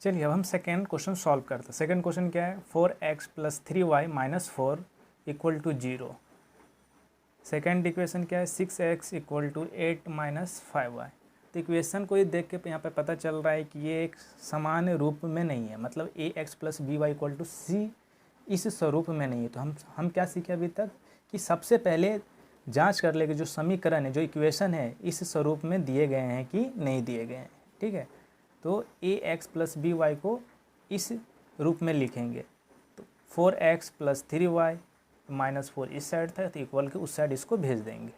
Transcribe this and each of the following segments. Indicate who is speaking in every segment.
Speaker 1: चलिए अब हम सेकेंड क्वेश्चन सॉल्व करते हैं। सेकेंड क्वेश्चन क्या है, 4x + 3y - 4 = 0। सेकेंड इक्वेशन क्या है, 6x = 8 - 5y। तो इक्वेशन को ही देख के यहाँ पे पता चल रहा है कि ये एक समान रूप में नहीं है, मतलब ax + by = c इस स्वरूप में नहीं है। तो हम क्या सीखे अभी तक कि सबसे पहले जांच कर ले कि जो समीकरण है, जो इक्वेशन है, इस स्वरूप में दिए गए हैं कि नहीं दिए गए हैं। ठीक है, तो ax + by को इस रूप में लिखेंगे। तो 4x + 3y - 4 इस साइड था, तो इक्वल के उस साइड इसको भेज देंगे,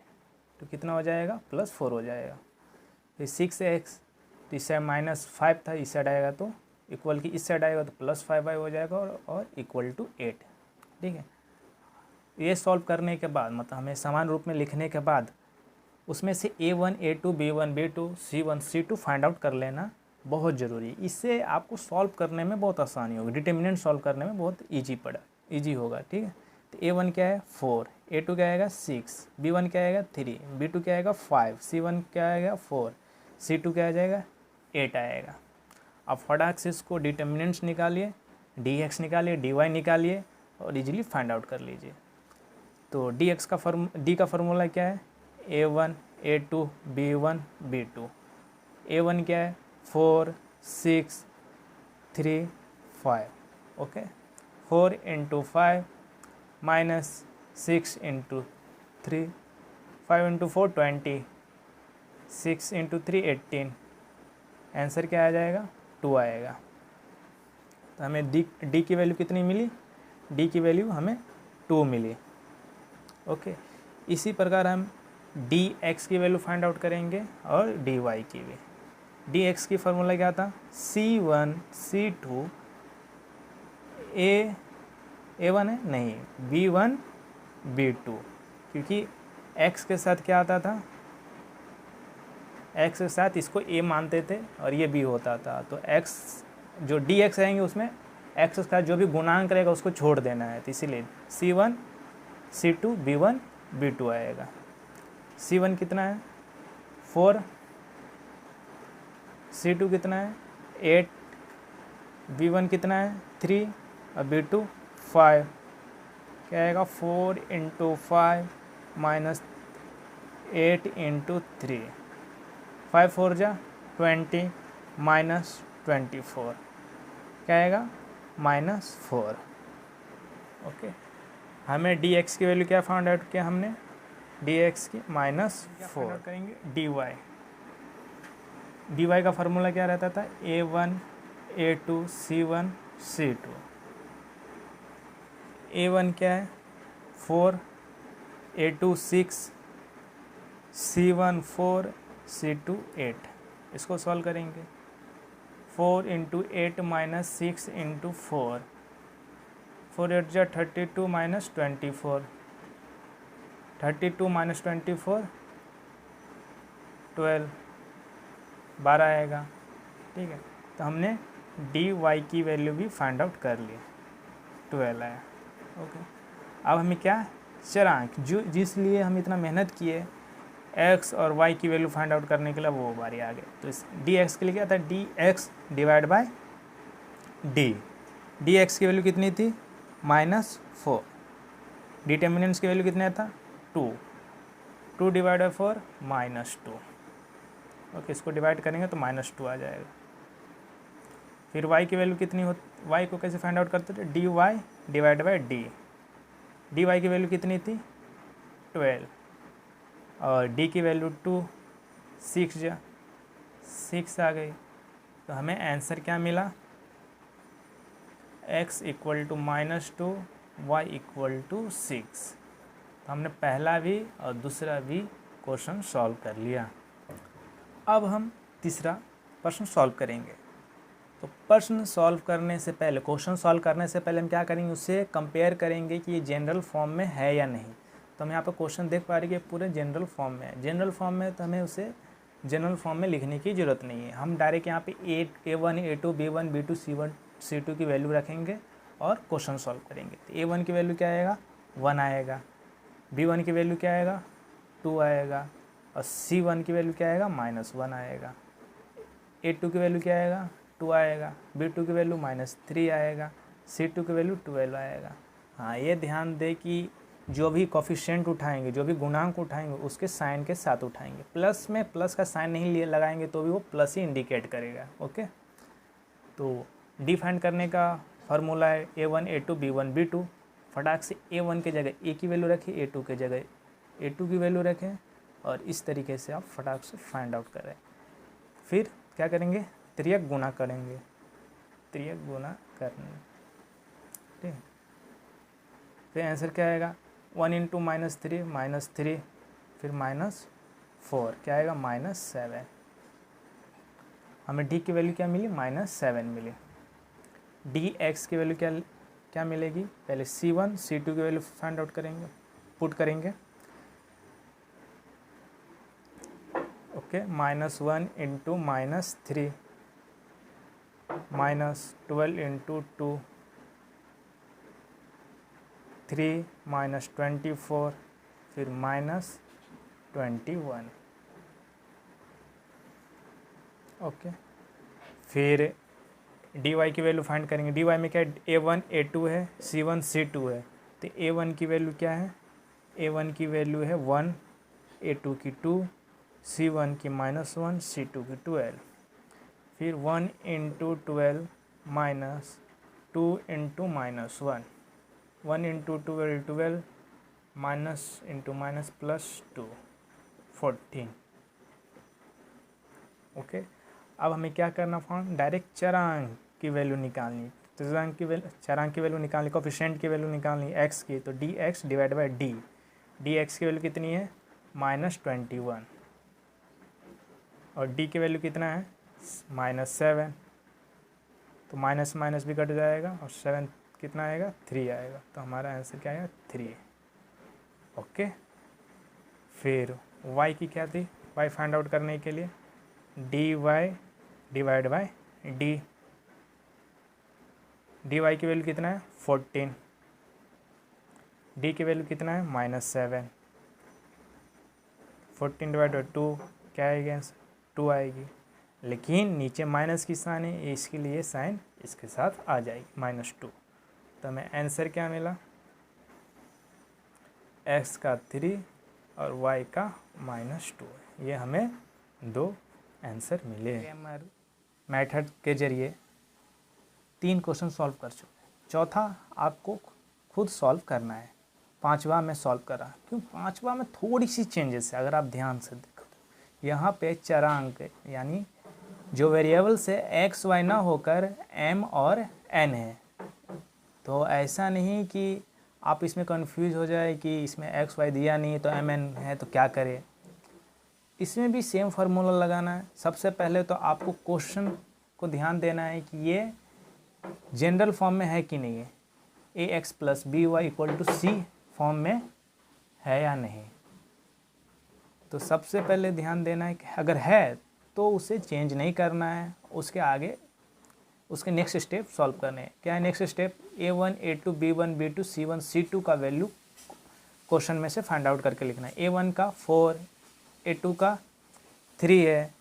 Speaker 1: तो कितना हो जाएगा, +4 हो जाएगा। फिर 6x, तो इस साइड -5 था, इस साइड आएगा तो इक्वल की इस साइड आएगा तो +5y हो जाएगा और = 8। ठीक है, ये सॉल्व करने के बाद, मतलब हमें समान रूप में लिखने के बाद उसमें से a1, a2, b1, b2, c1, c2 find out कर लेना बहुत ज़रूरी है। इससे आपको सॉल्व करने में बहुत आसानी होगी, डिटर्मिनेंट सॉल्व करने में बहुत ईजी होगा। ठीक है, तो a1 क्या है 4, a2 क्या आएगा 6, b1 क्या आएगा 3, b2 क्या आएगा 5, c1 क्या आएगा 4, c2 क्या आ जाएगा 8 आएगा। अब फटाक से इसको डिटर्मिनेंट्स निकालिए, dx निकालिए, dy निकालिए और इजीली फाइंड आउट कर लीजिए। तो d का फार्मूला क्या है, a1, a2, b1, b2। a1 क्या है 4, 6, 3, 5। ओके, 4 × 5 - 6 × 3, 5 × 4 20, 6 × 3 18। आंसर क्या आ जाएगा, 2 आएगा। तो हमें d की वैल्यू कितनी मिली, d की वैल्यू हमें 2 मिली। ओके, इसी प्रकार हम dx की वैल्यू फाइंड आउट करेंगे और dy की भी। dx की फार्मूला क्या था, c1 c2 a1 है नहीं, b1 b2, क्योंकि x के साथ क्या आता था, x के साथ इसको a मानते थे और ये b होता था। तो x जो dx आएंगे उसमें x के साथ जो भी गुणांक रहेगा उसको छोड़ देना है, तो इसीलिए c1 c2 b1 b2 आएगा। c1 कितना है 4, c2 कितना है 8, b1 कितना है 3 और b2 5। क्या आएगा 4 × 5 - 8 × 3, 5 4 जा 20 - 24, क्या आएगा -4। ओके, हमें dx की वैल्यू क्या फाइंड आउट किया हमने, dx की -4 करेंगे। dy का फार्मूला क्या रहता था, a1, a2, c1, c2। a1 क्या है 4, a2 6, c1 4, c2 8। इसको सॉल्व करेंगे। 4 × 8 - 6 × 4, 4 8 जा 32 - 24, 32 - 24 12, 12 आएगा। ठीक है, तो हमने dy की वैल्यू भी फाइंड आउट कर ली, 12 आया। ओके, अब हमें क्या चरांक, जो जिस लिए हम इतना मेहनत किए x और y की वैल्यू फाइंड आउट करने के लिए, वो बारी आ गई। तो इस dx के लिए क्या था, dx / d। dx की वैल्यू कितनी थी -4, डिटर्मिनेंट्स की वैल्यू कितना था 2, 2 / 4 -2। ओके, इसको डिवाइड करेंगे तो -2 आ जाएगा। फिर y की वैल्यू कितनी हो, y को कैसे फाइंड आउट करते थे, dy / d। dy की वैल्यू कितनी थी 12 और d की वैल्यू 2, 6 जा 6 आ गई। तो हमें आंसर क्या मिला, x = -2, y = 6। तो हमने पहला भी और दूसरा भी क्वेश्चन सॉल्व कर लिया। अब हम तीसरा प्रश्न सॉल्व करेंगे। तो प्रश्न सॉल्व करने से पहले, क्वेश्चन सॉल्व करने से पहले हम क्या करेंगे, उससे कंपेयर करेंगे कि ये जनरल फॉर्म में है या नहीं। तो हम यहाँ पर क्वेश्चन देख पा रहे हैं कि पूरे जनरल फॉर्म में है। जनरल फॉर्म में तो हमें उसे जनरल फॉर्म में लिखने की ज़रूरत नहीं है। हम डायरेक्ट यहाँ पे a1, a2, b1, b2, c1, c2 की वैल्यू रखेंगे और क्वेश्चन सॉल्व करेंगे। तो a1 की वैल्यू क्या आएगा 1 आएगा, b1 की वैल्यू क्या आएगा 2 आएगा और c1 की वैल्यू क्या आएगा -1 आएगा, a2 की वैल्यू क्या आएगा 2 आएगा, B2 की वैल्यू -3 आएगा, C2 की वैल्यू 12 आएगा। हाँ, ये ध्यान दें कि जो भी कोफिशिएंट उठाएंगे, जो भी गुणांक उठाएंगे, उसके साइन के साथ उठाएंगे। प्लस में प्लस का साइन नहीं लिए लगाएंगे तो भी वो प्लस ही इंडिकेट करेगा। ओके, तो डी फाइंड करने का फार्मूला है A1 A2 B1 B2। फटाक से A1 के जगह A की वैल्यू रखें, A2 के जगह A2 की वैल्यू रखें, और इस तरीके से आप फटाक से फाइंड आउट करें। फिर क्या करेंगे, त्रियक गुना करेंगे, त्रियक गुना करने, ठीक है। फिर आंसर क्या आएगा, 1 × -3 फिर -4 क्या आएगा, -7। हमें डी की वैल्यू क्या मिली, -7 मिली। डी एक्स की वैल्यू क्या मिलेगी, पहले C1 C2 की वैल्यू फाइंड आउट करेंगे, पुट करेंगे। ओके, -1 × -3 -12 × 2 3 -24 फिर -21। ओके, फिर डी वाई की वैल्यू फाइंड करेंगे। डी वाई में क्या है, A1 A2 है, C1 C2 है, तो A1 की वैल्यू क्या है, A1 की वैल्यू है 1, A2 की 2, C1 की -1, C2 की 12। फिर 1 × 12 minus 2 × -1, 1 × 12 12 minus into minus +2 14। Okay, अब हमें क्या करना, फाउंड डायरेक्ट चरांक की वैल्यू निकालनी। चरांक की वैल्यू निकालनी, कोफिशिएंट की वैल्यू निकालनी एक्स की, तो dx divide by d. D x की वैल्यू कितनी है, -21, और डी की वैल्यू कितना है, -7, तो माइनस माइनस भी कट जाएगा, और 7 कितना आएगा, 3 आएगा, तो हमारा आंसर क्या आएगा, 3। ओके, फिर y की क्या थी, y फाइंड आउट करने के लिए dy divide by d. D y की वैल्यू कितना है, 14, डी की वैल्यू कितना है, -7, 14 डिवाइड बाई 2 क्या आएगी आंसर, 2 आएगी। लेकिन नीचे माइनस की साइन है, इसके लिए साइन इसके साथ आ जाएगी, -2। तो हमें आंसर क्या मिला, x का 3 और y का -2। ये हमें 2 आंसर मिले। मेथड के जरिए 3 क्वेश्चन सॉल्व कर चुके हैं, चौथा आपको खुद सॉल्व करना है। 5वां में सॉल्व करा, क्यों 5वां में थोड़ी सी चेंजेस है, अगर आप ध्यान से देखो तो यहाँ पे चरांक यानी जो वेरिएबल से x y ना होकर m और n है, तो ऐसा नहीं कि आप इसमें कंफ्यूज हो जाए कि इसमें x y दिया नहीं है तो m n है तो क्या करें। इसमें भी सेम फार्मूला लगाना है। सबसे पहले तो आपको क्वेश्चन को ध्यान देना है कि ये जनरल फॉर्म में है कि नहीं है, ax + by = c फॉर्म में है या नहीं। तो सबसे पहले ध्यान देना है कि अगर है तो उसे चेंज नहीं करना है, उसके आगे उसके नेक्स्ट स्टेप सॉल्व करने हैं। क्या है next step, A1 A2 B1 B2 C1 C2 का वैल्यू क्वेश्चन में से फाइंड आउट करके लिखना है। A1 का 4, A2 का 3 है,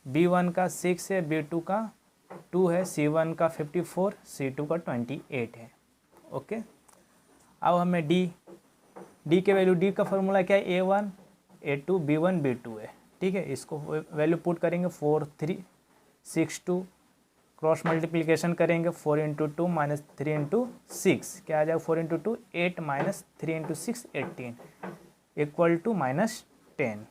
Speaker 1: B1 का 6 है, B2 का 2 है, C1 का 54, C2 का 28 है। ओके, अब हमें डी के वैल्यू, डी का फॉर्मूला क्या है, A1 A2 B1 B2 है, ठीक है। इसको वैल्यू पुट करेंगे 4 3 6 2, क्रॉस मल्टीप्लिकेशन करेंगे 4 × 2 -3 × 6 क्या आ जाएगा, 4 × 2 8 -3 × 6 18 इक्वल टू -10।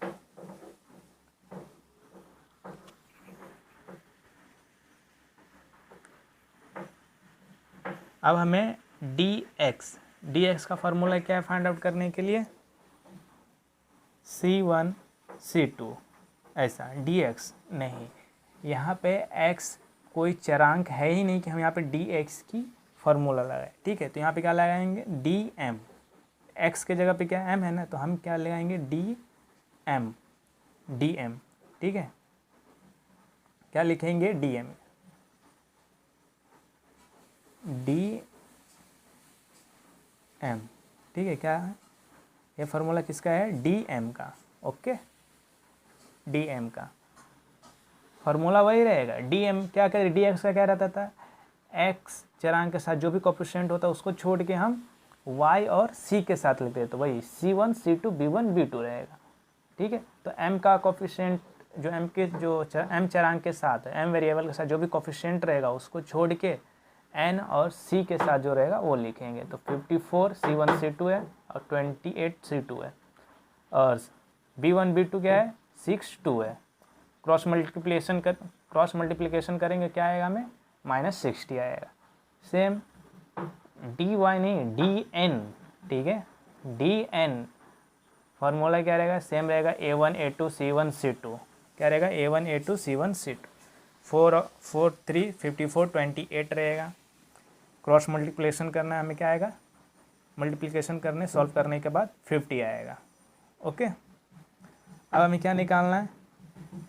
Speaker 1: अब हमें dx का फॉर्मूला क्या है फाइंड आउट करने के लिए, C1 C2 ऐसा, dx नहीं, यहाँ पे x कोई चरांक है ही नहीं कि हम यहाँ पे dx की फार्मूला लगाए, ठीक है। तो यहाँ पे क्या लगाएंगे, dm, x के जगह पे क्या m है ना, तो हम क्या लगाएंगे dm, ठीक है। क्या लिखेंगे, dm, ठीक है। क्या है ये फार्मूला किसका है, dm का, ओके, dm का। फार्मूला वही रहेगा। डी एम क्या करें, डी एक्स का क्या रहता था, एक्स चरांक के साथ जो भी कोफिशिएंट होता है उसको छोड़ के हम वाई और सी के साथ लेते हैं, तो वही C1 C2 B1 B2 रहेगा। ठीक है, तो m का कोफिशिएंट जो m के जो m चरांक के साथ है, m वेरिएबल के साथ जो भी कोफिशिएंट रहेगा उसको छोड़ के n और c के साथ जो रहेगा वो लिखेंगे। तो 54 C1 C2 है और 28 C2 है, और B1 B2 क्या है, 6 2 है। क्रॉस मल्टीप्लिकेशन करेंगे क्या आएगा हमें, -60 आएगा। सेम डी वाई नहीं, डी एन, ठीक है, डी एन फार्मूला क्या रहेगा, सेम रहेगा A1 A2 C1 C2, क्या रहेगा A1 A2 C1 C2। 4 4 3 54 28 रहेगा। क्रॉस मल्टीप्लिकेशन करना है हमें, क्या आएगा, मल्टीप्लिकेशन करने सॉल्व करने के बाद 50 आएगा। ओके, अब हमें क्या निकालना है,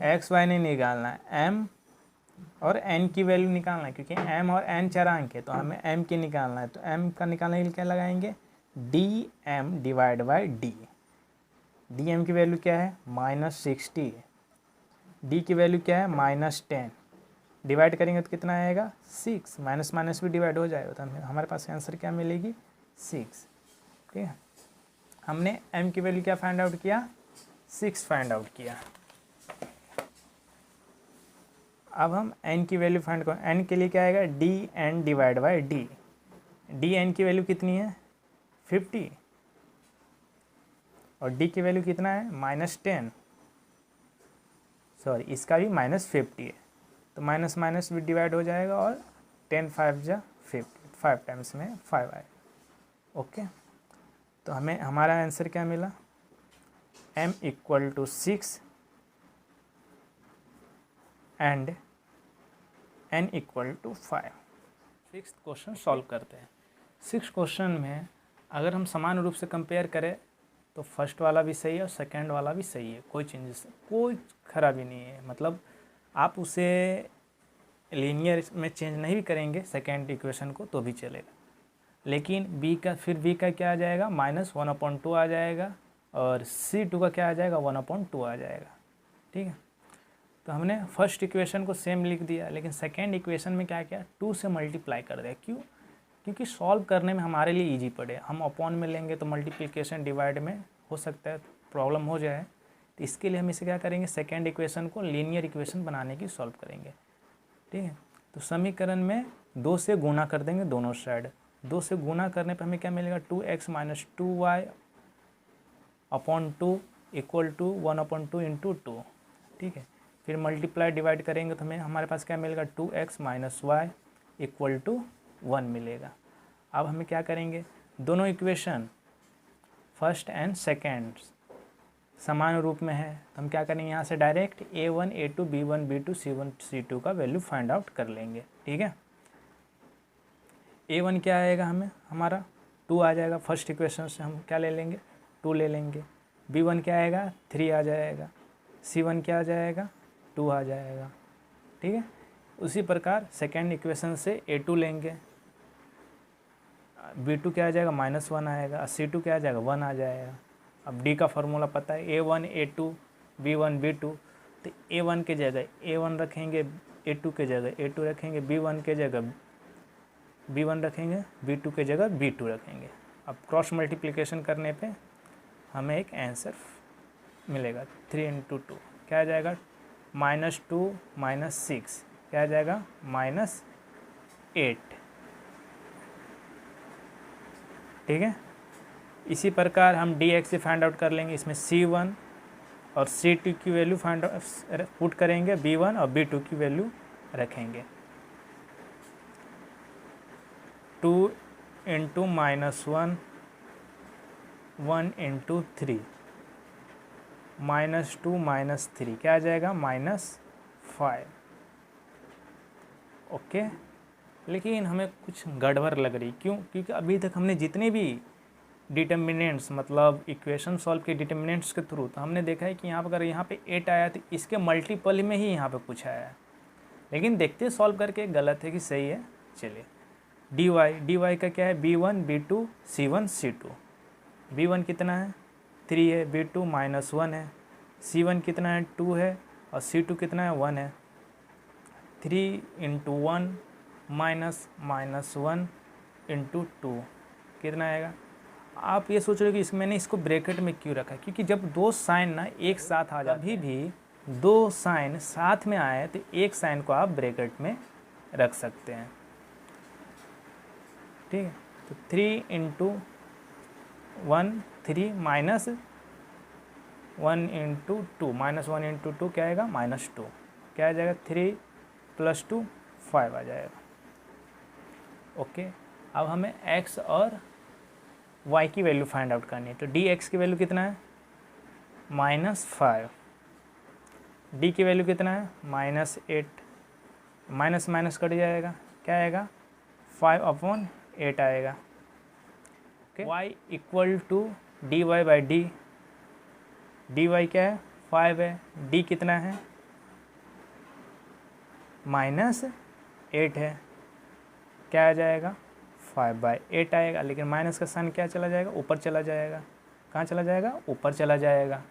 Speaker 1: एक्स वाई नहीं निकालना है, m और n की वैल्यू निकालना है, क्योंकि m और n चरांक है तो हमें m की निकालना है। तो m का निकालने के लिए क्या लगाएंगे, dm divide by d। dm की वैल्यू क्या है, -60, d की वैल्यू क्या है, -10, डिवाइड करेंगे तो कितना आएगा, 6, माइनस माइनस भी डिवाइड हो जाएगा, तो हमारे पास आंसर क्या मिलेगी, 6। ठीक है, हमने m की वैल्यू क्या फाइंड आउट किया, 6 फाइंड आउट किया। अब हम n की वैल्यू फाइंड करें, n के लिए क्या आएगा, d n divide by d. D n की वैल्यू कितनी है, 50, और d की वैल्यू कितना है, -10, सॉरी इसका भी -50 है, तो माइनस माइनस भी डिवाइड हो जाएगा, और 10 5 जा 50, 5 टाइम्स में 5 आए। ओके, तो हमें हमारा आंसर क्या मिला, m = 6 and n = 5। 6th question solve करते हैं। 6th क्वेश्चन में अगर हम समान रूप से कंपेयर करें तो फर्स्ट वाला भी सही है और सेकंड वाला भी सही है, कोई चेंजेस, कोई खराबी नहीं है। मतलब आप उसे लीनियर में चेंज नहीं भी करेंगे सेकंड इक्वेशन को तो भी चलेगा, लेकिन b का क्या आ जाएगा, -1/2 आ जाएगा, और C2 का क्या आ जाएगा, 1/2 आ जाएगा। ठीक है, तो हमने फर्स्ट इक्वेशन को सेम लिख दिया, लेकिन सेकेंड इक्वेशन में क्या किया, 2 से मल्टीप्लाई कर दिया। क्यों, क्योंकि सॉल्व करने में हमारे लिए इजी पड़े। हम अपॉन में लेंगे तो मल्टीप्लिकेशन डिवाइड में हो सकता है प्रॉब्लम हो जाए, तो इसके लिए हम इसे क्या करेंगे, सेकेंड इक्वेशन को लीनियर इक्वेशन बनाने की सॉल्व करेंगे। ठीक है, तो समीकरण में 2 से गुना कर देंगे दोनों साइड। 2 से गुना करने पर हमें क्या मिलेगा, 2x - 2y upon 2 equal to 1/2 × 2। ठीक है, फिर मल्टीप्लाई डिवाइड करेंगे तो हमें हमारे पास क्या मिलेगा, 2x - y = 1 मिलेगा। अब हमें क्या करेंगे, दोनों इक्वेशन फर्स्ट एंड सेकेंड समान रूप में है, तो हम क्या करेंगे, यहाँ से direct A1 A2 B1 B2 C1 C2 का वैल्यू फाइंड आउट कर लेंगे। ठीक है, A1 क्या आएगा, हमें हमारा 2 आ जाएगा, फर्स्ट इक्वेशन से हम क्या ले लेंगे, 2 ले लेंगे। B1 क्या आएगा, 3 आ जाएगा। C1 क्या आ जाएगा, 2 आ जाएगा। ठीक है, उसी प्रकार सेकेंड इक्वेशन से A2 लेंगे, B2 क्या आ जाएगा, -1 आएगा, C2 क्या आ जाएगा, 1 आ जाएगा। अब D का फार्मूला पता है, A1 A2 B1 B2, तो A1 के जगह A1 रखेंगे, A2 के जगह A2 रखेंगे, B1 के जगह B1 रखेंगे, B2 के जगह B2 रखेंगे। अब क्रॉस मल्टीप्लिकेशन करने पे हमें एक आंसर मिलेगा, 3 × 2 क्या आ जाएगा, -2 - 6 क्या आ जाएगा, -8। ठीक है, इसी प्रकार हम dx से फाइंड आउट कर लेंगे। इसमें C1 और C2 की वैल्यू फाइंड पुट करेंगे, B1 और B2 की वैल्यू रखेंगे। 2 × -1 1 × 3 -2 - 3 क्या आ जाएगा, -5। ओके, लेकिन हमें कुछ गड़बड़ लग रही, क्यों, क्योंकि अभी तक हमने जितने भी डिटर्मिनेंट्स मतलब इक्वेशन सॉल्व के डिटर्मिनेंट्स के थ्रू, तो हमने देखा है कि यहाँ पर अगर यहाँ पे 8 आया तो इसके मल्टीपल में ही यहाँ पे कुछ आया है, लेकिन देखते सॉल्व करके गलत है कि सही है। चलिए, dy का क्या है, B1 B2 C1 C2। B1 कितना है, 3 है, B2 -1 है, C1 कितना है, 2 है, और C2 कितना है, 1 है। 3 इंटू 1 माइनस माइनस 1 इंटू 2 कितना आएगा। आप ये सोच रहे हो कि मैंने इसको ब्रैकेट में क्यों रखा है, क्योंकि जब दो साइन ना एक साथ आ जाए, अभी भी दो साइन साथ में आए तो एक साइन को आप ब्रैकेट में रख सकते हैं। ठीक है, तो 3 into 1 3 minus 1 into 2 minus 1 into 2 क्या आएगा -2, क्या आ जाएगा 3 + 2 5 आ जाएगा। ओके, अब हमें x और y की वैल्यू फाइंड आउट करनी है। तो dx की वैल्यू कितना है -5, d की वैल्यू कितना है -8, माइनस माइनस कट जाएगा, क्या आएगा 5/8 आएगा। Okay, y equal to dy/d, dy क्या है 5 है, d कितना है -8 है, क्या आ जाएगा 5/8 आएगा। लेकिन माइनस का साइन क्या चला जाएगा, ऊपर चला जाएगा। कहाँ चला जाएगा, ऊपर चला जाएगा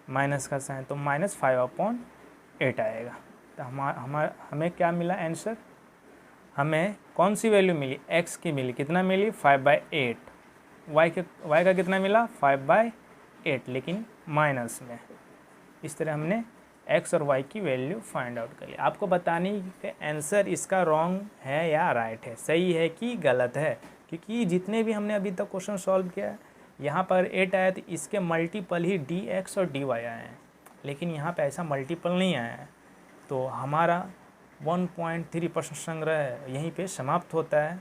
Speaker 1: माइनस का साइन, तो -5/8 आएगा। तो हमें क्या मिला आंसर, हमें कौन सी वैल्यू मिली, x की मिली, कितना मिली 5/8, y का कितना मिला 5/8 लेकिन माइनस में। इस तरह हमने x और y की वैल्यू फाइंड आउट कर लिया। आपको बताने कि आंसर इसका रॉन्ग है या राइट है, सही है कि गलत है, क्योंकि जितने भी हमने अभी तक क्वेश्चन सॉल्व किया है यहाँ पर 8 आया तो इसके मल्टीपल ही dx और dy आए हैं, लेकिन यहाँ पे ऐसा मल्टीपल नहीं आया है। तो हमारा 1.3% संग्रह यहीं पे समाप्त होता है।